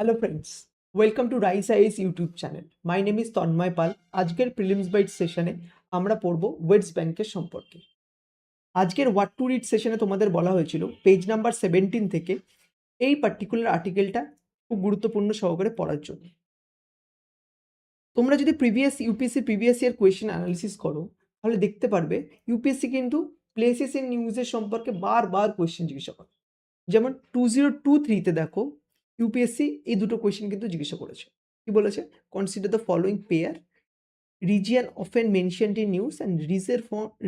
Hello friends, welcome to Rice IS YouTube channel. My name is Tanmoy Pal. আজকের prelims byte সেশনে আমরা পড়ব West ব্যাংকের সম্পর্কে। আজকের হোয়াট টু রিড সেশনে তোমাদের বলা হয়েছিল পেজ নাম্বার 17 থেকে এই পার্টিকুলার আর্টিকেলটা খুব গুরুত্বপূর্ণ সহকারে পড়ার জন্য। তোমরা যদি UPSC previous year question analysis করো তাহলে দেখতে পারবে ইউপিএসসি কিন্তু প্লেসেস ইন নিউজের সম্পর্কে বারবার কোয়েশ্চেন জিজ্ঞাসা করে। যেমন 2023-তে দেখো ইউপিএসসি এই দুটো কোয়েশ্চেন কিন্তু জিজ্ঞাসা করেছে। কি বলেছে? Consider the following pair, region often mentioned in news and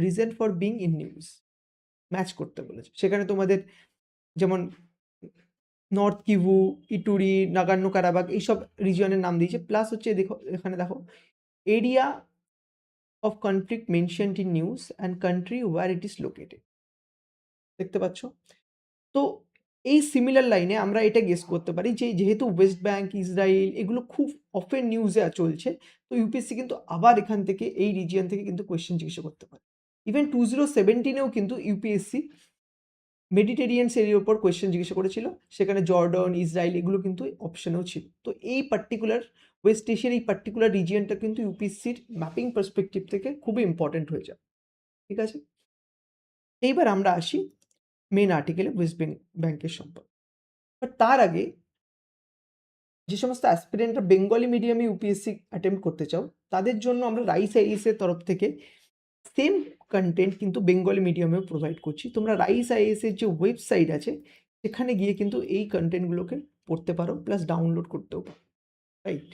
reason for being in news. Match করতে বলেছে। সেখানে তোমাদের যেমন North Kivu, Ituri, Nagorno Karabakh এইসব রিজিয়নের নাম দিয়েছে। প্লাস হচ্ছে দেখো এখানে দেখো area of conflict mentioned in news and country where it is located. দেখতে পাচ্ছ? তো এই সিমিলার লাইনে আমরা এটা গেস করতে পারি যে যেহেতু ওয়েস্ট ব্যাংক, ইসরায়েল এগুলো খুব অফেন নিউজে চলছে, তো ইউপিএসসি কিন্তু আবার এখান থেকে এই রিজিয়ন থেকে কিন্তু কোয়েশ্চেন জিজ্ঞাসা করতে পারে। ইভেন 2017-এও কিন্তু ইউপিএসসি মেডিটেরিয়ান এরিয়ার উপর কোয়েশ্চেন জিজ্ঞাসা করেছিল। সেখানে জর্ডন, ইসরায়েল এগুলো কিন্তু অপশনেও ছিল। তো এই পার্টিকুলার ওয়েস্ট এশিয়ার এই পার্টিকুলার রিজিয়নটা কিন্তু ইউপিএসসির ম্যাপিং পার্সপেক্টিভ থেকে খুবই ইম্পর্টেন্ট হয়ে যায়। ঠিক আছে? এইবার আমরা আসি মেন আর্টিকেলে ওয়েস্ট ব্যাংকের সম্পর্কে। বাট তার আগে যে সমস্ত অ্যাসপিরেন্টরা বেঙ্গলি মিডিয়ামে ইউপিএসসি অ্যাটেম্প্ট করতে চাও তাদের জন্য আমরা রাইস আইএস এর তরফ থেকে সেম কন্টেন্ট কিন্তু বেঙ্গলি মিডিয়ামেও প্রোভাইড করছি। তোমরা রাইস আইএস এর যে ওয়েবসাইট আছে সেখানে গিয়ে কিন্তু এই কন্টেন্টগুলোকে পড়তে পারো, প্লাস ডাউনলোড করতেও পারো। রাইট?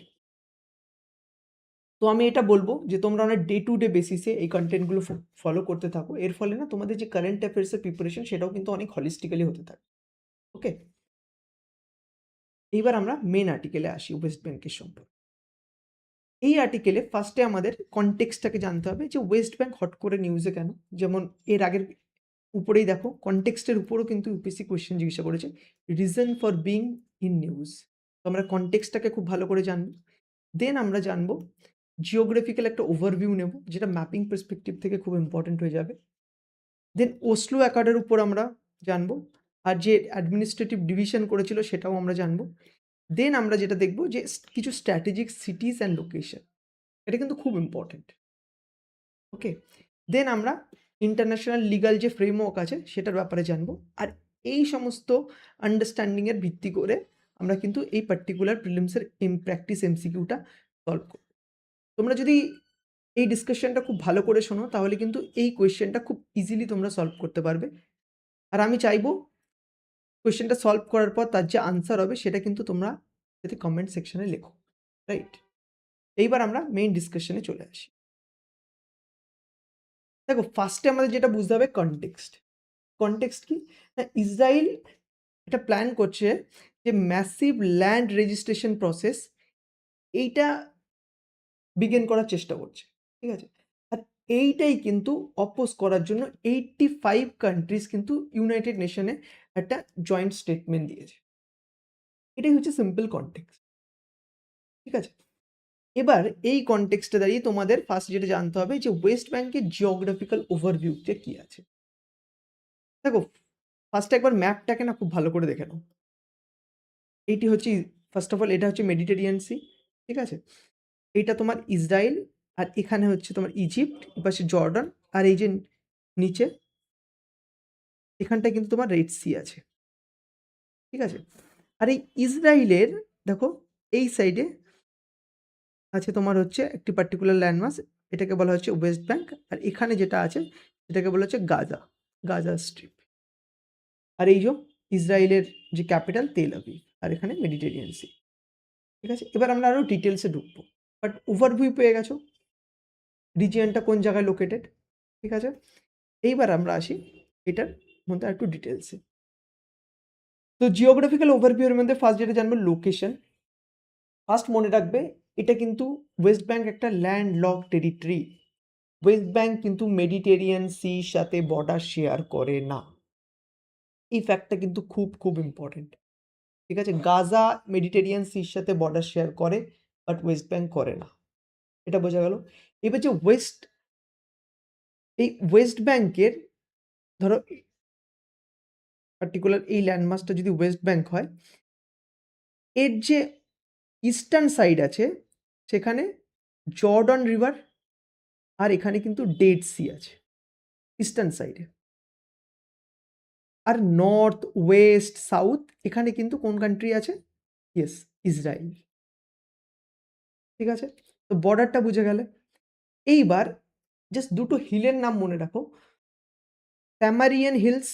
তো আমি এটা বলবো যে তোমরা অনেক ডে টু ডে বেসিসে এই কন্টেন্টগুলো ফলো করতে থাকো। এর ফলে না তোমাদের যে কারেন্ট অ্যাফেয়ার্সের প্রিপারেশন সেটাও কিন্তু অনেক হলিস্টিক্যালি হতে থাকে। ওকে, এইবার আমরা মেন আর্টিকেলে আসি ওয়েস্ট ব্যাংকের সম্পর্কে। এই আর্টিকেলে ফার্স্টে আমাদের কনটেক্সটটাকে জানতে হবে যে ওয়েস্ট ব্যাংক হট করে নিউজে কেন। যেমন এর আগের উপরেই দেখো কনটেক্সটের উপরও কিন্তু ইউপিএসসি কোয়েশ্চেন জিজ্ঞাসা করেছে, reason for being in news. তো আমরা কনটেক্সটটাকে খুব ভালো করে জানবো। দেন আমরা জানবো জিওগ্রাফিক্যাল একটা ওভারভিউ নেব, যেটা ম্যাপিং পার্সপেক্টিভ থেকে খুব ইম্পর্টেন্ট হয়ে যাবে। দেন ওসলো অ্যাকর্ডের উপর আমরা জানবো, আর যে অ্যাডমিনিস্ট্রেটিভ ডিভিশন করেছিল সেটাও আমরা জানবো। দেন আমরা যেটা দেখবো যে কিছু স্ট্র্যাটেজিক সিটিজ অ্যান্ড লোকেশন, এটা কিন্তু খুব ইম্পর্টেন্ট। ওকে, দেন আমরা ইন্টারন্যাশনাল লিগাল যে ফ্রেমওয়ার্ক আছে সেটার ব্যাপারে জানবো। আর এই সমস্ত আন্ডারস্ট্যান্ডিংয়ের ভিত্তি করে আমরা কিন্তু এই পার্টিকুলার প্রিলিমসের প্র্যাকটিস এমসিকিউটা সলভ করব। তোমরা যদি এই ডিসকাশনটা খুব ভালো করে শোনো তাহলে কিন্তু এই কোয়েশ্চেনটা খুব ইজিলি তোমরা সলভ করতে পারবে। আর আমি চাইবো কোয়েশ্চেনটা সলভ করার পর তার যে আনসার হবে সেটা কিন্তু তোমরা যাতে কমেন্ট সেকশনে লেখো। রাইট? এইবার আমরা মেইন ডিসকাশনে চলে আসি। দেখো ফার্স্টে আমাদের যেটা বুঝতে হবে কনটেক্সট। কনটেক্সট কি? না, ইসরায়েল একটা প্ল্যান করছে যে ম্যাসিভ ল্যান্ড রেজিস্ট্রেশন প্রসেস এইটা বিগিন করার চেষ্টা করছে। ঠিক আছে? আর এইটাই কিন্তু অপোজ করার জন্য 85 কান্ট্রিজ কিন্তু ইউনাইটেড নেশনে একটা জয়েন্ট স্টেটমেন্ট দিয়েছে। এটাই হচ্ছে সিম্পল কনটেক্সট। ঠিক আছে? এবার এই কনটেক্সটে দাঁড়িয়ে তোমাদের ফার্স্ট যেটা জানতে হবে যে ওয়েস্ট ব্যাংকের জিওগ্রাফিক্যাল ওভারভিউতে কি আছে। দেখো ফার্স্টে একবার ম্যাপটাকে না খুব ভালো করে দেখে নাও। এইটি হচ্ছে ফার্স্ট অফ অল এটা হচ্ছে মেডিটেরিয়ান সি। ঠিক আছে? এইটা তোমার ইসরায়েল, আর এখানে হচ্ছে তোমার ইজিপ্ট, এপাশে জর্ডান, আর এই যে নিচে এখানটায় কিন্তু তোমার রেড সি আছে। ঠিক আছে? আর এই ইসরায়েলের দেখো এই সাইডে আছে তোমার হচ্ছে একটি পার্টিকুলার ল্যান্ডমার্ক, এটাকে বলা হচ্ছে ওয়েস্ট ব্যাংক। আর এখানে যেটা আছে সেটাকে বলা হচ্ছে গাজা স্ট্রিপ। আর এই যে ইসরায়েলের যে ক্যাপিটাল তেল আবিব, আর এখানে মেডিটেরিয়ান সি। ঠিক আছে? এবার আমরা আরো ডিটেলসে ঢুকবো। বাট ওভারভিউ পেয়ে গেছো রিজিয়নটা কোন জায়গায় লোকেটেড। ঠিক আছে? এইবার আমরা আসি এটার মধ্যে একটু ডিটেলসে। তো জিওগ্রাফিক্যাল ওভারভিউর মধ্যে ফার্স্ট যেটা জানবো লোকেশন। ফার্স্ট মনে রাখবে এটা কিন্তু ওয়েস্ট ব্যাংক একটা land lock territory. West bank কিন্তু মেডিটেরিয়ান সির সাথে বর্ডার শেয়ার করে না। এই ফ্যাক্টটা কিন্তু খুব খুব ইম্পর্টেন্ট। ঠিক আছে? গাজা মেডিটেরিয়ান সির সাথে বর্ডার শেয়ার করে, বাট ওয়েস্ট ব্যাংক করে না। এটা বোঝা গেল? এবার যে এই ওয়েস্ট ব্যাংকের ধরো পার্টিকুলার এই ল্যান্ডমার্কটা যদি ওয়েস্ট ব্যাংক হয়, এর যে ইস্টার্ন সাইড আছে সেখানে জর্ডন রিভার আর এখানে কিন্তু ডেড সি আছে ইস্টার্ন সাইডে। আর নর্থ, ওয়েস্ট, সাউথ এখানে কিন্তু কোন কান্ট্রি আছে? Yes, Israel. ঠিক আছে? তো বর্ডারটা বুঝে গেলে। এইবার জাস্ট দুটো হিলের নাম মনে রাখো, ট্যামারিয়ান হিলস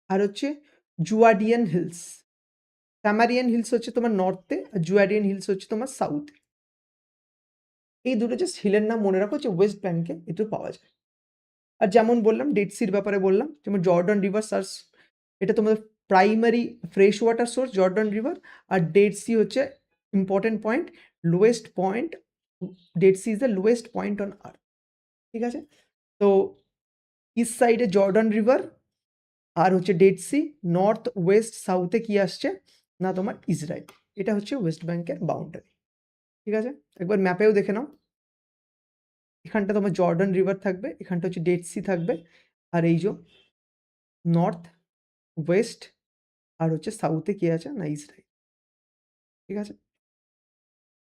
আর হচ্ছে জুয়াডিয়ান হিলস। ট্যামারিয়ান হিলস হচ্ছে তোমার নর্থে আর জুয়াডিয়ান হিলস হচ্ছে তোমার সাউথে। এই দুটো জাস্ট হিলের নাম মনে রাখো যে ওয়েস্ট ব্যাঙ্কে এটু পাওয়া যায়। আর যেমন বললাম ডেড সির ব্যাপারে বললাম, যেমন জর্ডন রিভার সার্চ, এটা তোমাদের primary fresh water source Jordan River. আর ডেড সি হচ্ছে important point, lowest point. Dead Sea is the lowest point on Earth. ঠিক আছে? তো ইস্ট সাইডে জর্ডন রিভার আর হচ্ছে ডেড সি, নর্থ, ওয়েস্ট, সাউথে কি আসছে না তোমার ইসরায়েল। এটা হচ্ছে ওয়েস্ট ব্যাঙ্কের বাউন্ডারি। ঠিক আছে? একবার ম্যাপেও দেখে নাও, এখানটা তোমার জর্ডন রিভার থাকবে, এখানটা হচ্ছে ডেড সি থাকবে, আর এই যে নর্থ, ওয়েস্ট আর হচ্ছে সাউথে কি আছে না ইসরায়েল। ঠিক আছে?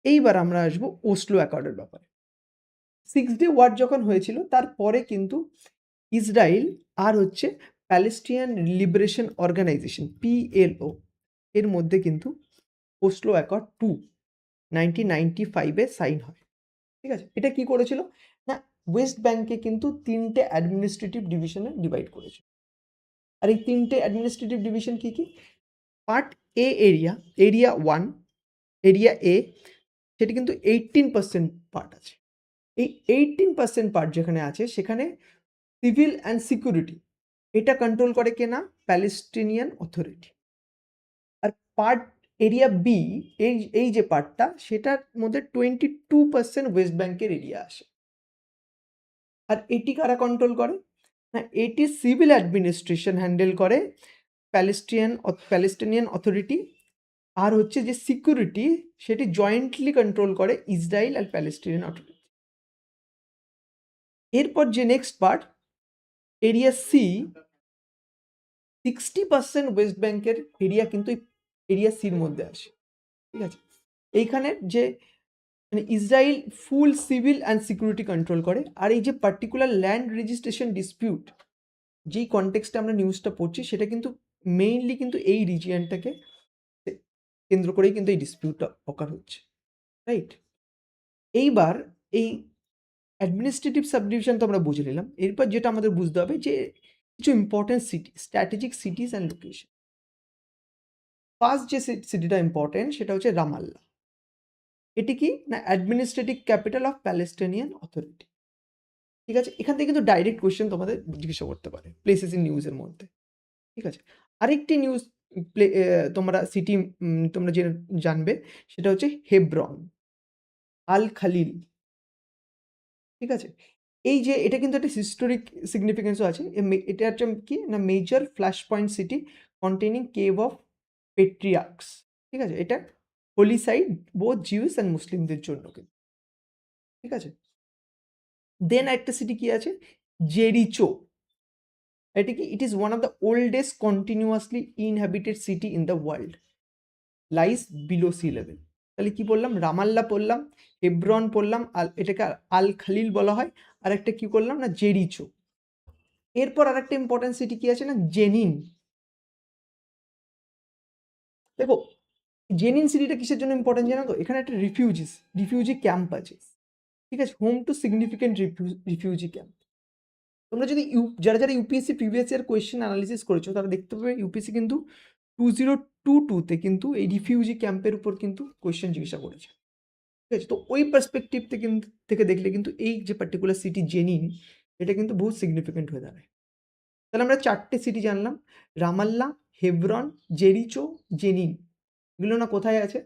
এইবার আমরা আসবো ওসলো অ্যাকর্ডের ব্যাপারে। 6 ডে ওয়ার যখন হয়েছিল তারপরে কিন্তু ইসরায়েল আর হচ্ছে প্যালেস্টিয়ান লিবারেশন অর্গানাইজেশন PLO এর মধ্যে কিন্তু ওসলো অ্যাকর্ড 2 1995-এ সাইন হয়। ঠিক আছে? এটা কি করেছিল না, ওয়েস্ট ব্যাঙ্কে কিন্তু 3টে অ্যাডমিনিস্ট্রেটিভ ডিভিশনে ডিভাইড করেছে। আর এই 3টে অ্যাডমিনিস্ট্রেটিভ ডিভিশন কি কি? Part A area, area 1, area A, সেটা কিন্তু 18% পার্ট আছে। এই 18% পার্ট যেখানে আছে সেখানে সিভিল অ্যান্ড সিকিউরিটি এটা কন্ট্রোল করে কে না? Palestinian authority. আর পার্ট এরিয়া বি, এই যে পার্টটা, সেটার মধ্যে 22% ওয়েস্ট ব্যাঙ্কের এরিয়া আসে। আর এটি কারা কন্ট্রোল করে না? এটি সিভিল অ্যাডমিনিস্ট্রেশন হ্যান্ডেল করে প্যালেস্টিনিয়ান অথরিটি। আর হচ্ছে যে সিকিউরিটি সেটি জয়েন্টলি কন্ট্রোল করে ইসরায়েল আর প্যালেস্টিনিয়ান অথরিটি। এরপর যে next part area C, 60% west ব্যাঙ্কের এরিয়া কিন্তু এরিয়া সির মধ্যে আসে। ঠিক আছে? এইখানে যে মানে Israel full civil and security control করে। আর এই যে পার্টিকুলার ল্যান্ড রেজিস্ট্রেশন ডিসপিউট যেই কনটেক্সটে আমরা নিউজটা পড়ছি সেটা কিন্তু মেইনলি কিন্তু এই রিজিয়নটাকে কেন্দ্র করেই কিন্তু এই ডিসপিউটটা অকার হচ্ছে। রাইট? এইবার এই অ্যাডমিনিস্ট্রেটিভ সাবডিভিশন তো আমরা বুঝে নিলাম। এরপর যেটা আমাদের বুঝতে হবে যে কিছু important city, strategic সিটিজ and location. First যে সিটিটা ইম্পর্টেন্ট সেটা হচ্ছে রামাল্লা। এটি কি না administrative capital of Palestinian authority. ঠিক আছে? এখান থেকে কিন্তু ডাইরেক্ট কোয়েশ্চেন তোমাদের জিজ্ঞাসা করতে পারে প্লেসেস ইন নিউজের মধ্যে। ঠিক আছে? আরেকটি নিউজ তোমরা সিটি তোমরা জানবে, সেটা হচ্ছে হেব্রন, আল খালিল। ঠিক আছে? এই যে এটা কিন্তু একটা হিস্টোরিক সিগনিফিকেন্সও আছে। এটা হচ্ছে কি না major flash point city containing cave of Patriarchs. ঠিক আছে? এটা holy site both Jews and মুসলিমদের জন্য কিন্তু। ঠিক আছে? দেন একটা সিটি কি আছে? জেরিচো। এটা কি? It is one of the oldest continuously inhabited city in the world, lies below sea level. তাহলে কি বললাম? রামাল্লা পড়লাম, হেব্রন পড়লাম, এটাকে আল খালিল বলা হয়। আর একটা কি করলাম না জেরিচো। এরপর আরেকটা ইম্পর্টেন্ট সিটি কি আছে না জেনিন। দেখো জেনিন সিটিটা কিসের জন্য ইম্পর্টেন্ট জানো তো? এখানে একটা রিফিউজি ক্যাম্প আছে। ঠিক আছে? Home to significant refugee camp. তোমরা যদি যারা যারা UPSC previous year question analysis করেছো তারা দেখতে পাবে ইউপিএসসি কিন্তু 2022-তে কিন্তু এই রিফিউজি ক্যাম্পের উপর কিন্তু কোয়েশ্চেন জিজ্ঞাসা করেছে। ঠিক আছে? তো ওই পার্সপেক্টিভ থেকে দেখলে কিন্তু এই যে পার্টিকুলার সিটি জেনিন, এটা কিন্তু বহু সিগনিফিকেন্ট হয়ে দাঁড়ায়। তাহলে আমরা 4টে সিটি জানলাম, রামাল্লা, হেব্রন, জেরিচো, জেনিন। এগুলো না কোথায় আছে?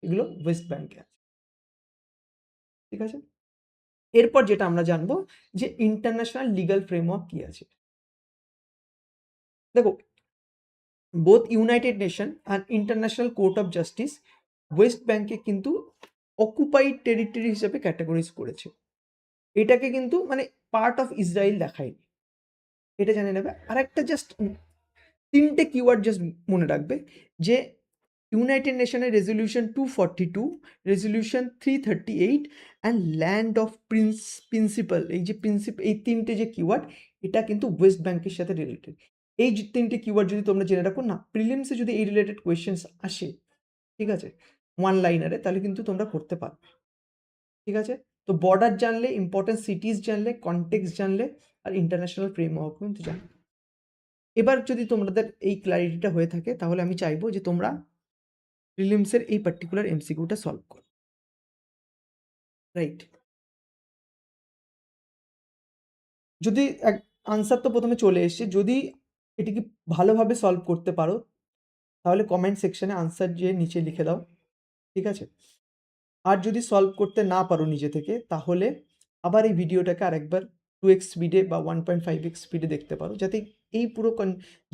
এগুলো ওয়েস্ট ব্যাঙ্কে আছে। ঠিক আছে? এরপর যেটা আমরা জানবো যে ইন্টারন্যাশনাল লিগাল ফ্রেমওয়ার্ক কি আছে। দেখো বোথ ইউনাইটেড নেশন আর International Court of Justice west ব্যাঙ্কে কিন্তু অকুপাইড টেরিটরি হিসেবে ক্যাটাগরাইজ করেছে। এটাকে কিন্তু মানে পার্ট অফ ইসরায়েল দেখায়নি। এটা জানে নেবে। আর একটা জাস্ট 3টে কিওয়ার্ড জাস্ট মনে রাখবে যে ইউনাইটেড নেশনের resolution 242, resolution 338 and land of principal, এই যে এই তিনটে যে কিওয়ার্ড, এটা কিন্তু ওয়েস্ট ব্যাংকের সাথে রিলেটেড। এই যে তিনটে কিওয়ার্ড যদি তোমরা জেনে রাখো না, প্রিলিমসে যদি এই রিলেটেড কোয়েশ্চেন্স আসে, ঠিক আছে, ওয়ান লাইনারে, তাহলে কিন্তু তোমরা করতে পারবে। ঠিক আছে, তো বর্ডার জানলে, ইম্পর্টেন্ট সিটিজ জানলে, কনটেক্সট জানলে, আর ইন্টারন্যাশনাল ফ্রেমওয়ার্ক কিন্তু জানলে। এবার যদি তোমাদের এই ক্ল্যারিটিটা হয়ে থাকে, তাহলে আমি চাইবো যে তোমরা প্রিলিমসের এই পার্টিকুলার এমসিকিউটা সলভ করো। রাইট, যদি আনসার তো প্রথমে চলে এসছে, যদি এটিকে ভালোভাবে সলভ করতে পারো, তাহলে কমেন্ট সেকশনে আনসার যে নিচে লিখে দাও। ঠিক আছে, আর যদি সলভ করতে না পারো নিজে থেকে, তাহলে আবার এই ভিডিওটাকে আরেকবার 2x স্পিডে বা 1.5x স্পিডে দেখতে পারো, যাতে এই পুরো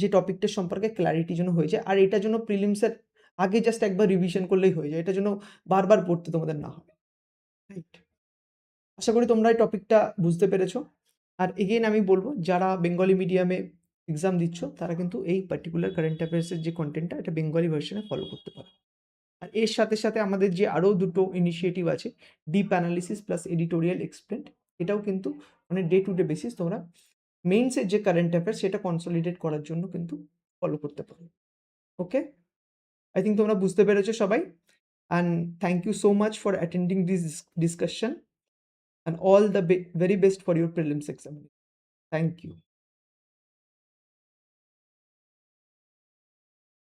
যে টপিকটার সম্পর্কে ক্ল্যারিটি যেন হয়ে যায়। আর এটার জন্য প্রিলিমসের আগে জাস্ট একবার রিভিশন করলেই হয়ে যায়, এটার জন্য বারবার পড়তে তোমাদের না হবে। রাইট, আশা করি তোমরা এই টপিকটা বুঝতে পেরেছো। আর এগেইন আমি বলবো, যারা বেঙ্গলি মিডিয়ামে এক্সাম দিচ্ছ, তারা কিন্তু এই পার্টিকুলার কারেন্ট অ্যাফেয়ার্সের যে কন্টেন্টটা, এটা বেঙ্গলি ভার্সনে ফলো করতে পারো। আর এর সাথে সাথে আমাদের যে আরও দুটো ইনিশিয়েটিভ আছে, deep analysis plus editorial explained, এটাও কিন্তু মানে ডে টু ডে বেসিস তোমরা মেইনসের যে কারেন্ট অ্যাফেয়ার্স, সেটা কনসলিডেট করার জন্য কিন্তু ফলো করতে পারো। ওকে, আই থিঙ্ক তোমরা বুঝতে পেরেছো সবাই। And thank you so much for attending this discussion, and all the very best for your prelims exam. Thank you.